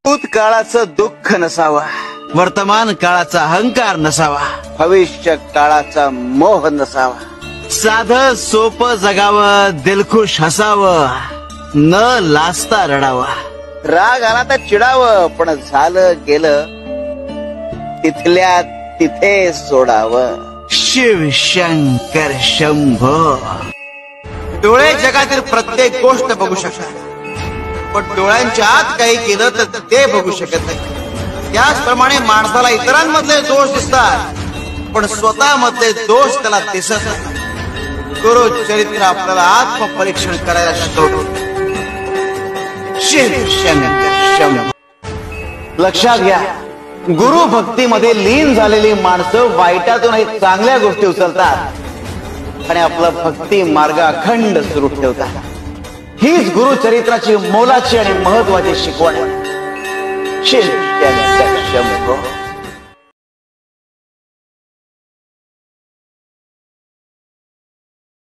भूतकाळाचं दुःख नसावा, वर्तमान काळाचा अहंकार नसावा, भविष्य काळाचा मोह नसावा, साधं सोपं जगावं, दिलखुश हसावं, न लाजता रडावा, राग आला तर चिडावं, पण झालं गेलं तिथल्या तिथे सोडावं. शिव शंकर शंभो. डोळे जगातील प्रत्येक गोष्ट बघू शकतात, पण डोळ्यांच्या आत काही केलं तर ते बघू शकत नाही. त्याचप्रमाणे माणसाला इतरांमधले दोष दिसतात, पण स्वतःमधले दोष त्याला दिसत नाही. गुरु चरित्र आपल्याला आत्मपरीक्षण करायला शिकवतो. शिव शंकर शंभो. लक्षात घ्या, गुरु भक्तीमध्ये लीन झालेली माणसं वाईटातूनही चांगल्या गोष्टी उचलतात आणि आपला भक्ती मार्ग अखंड सुरू ठेवतात. हीच गुरु चरित्राची मोलाची आणि महत्वाची शिकवण आहे. शिव शंकर शंभो.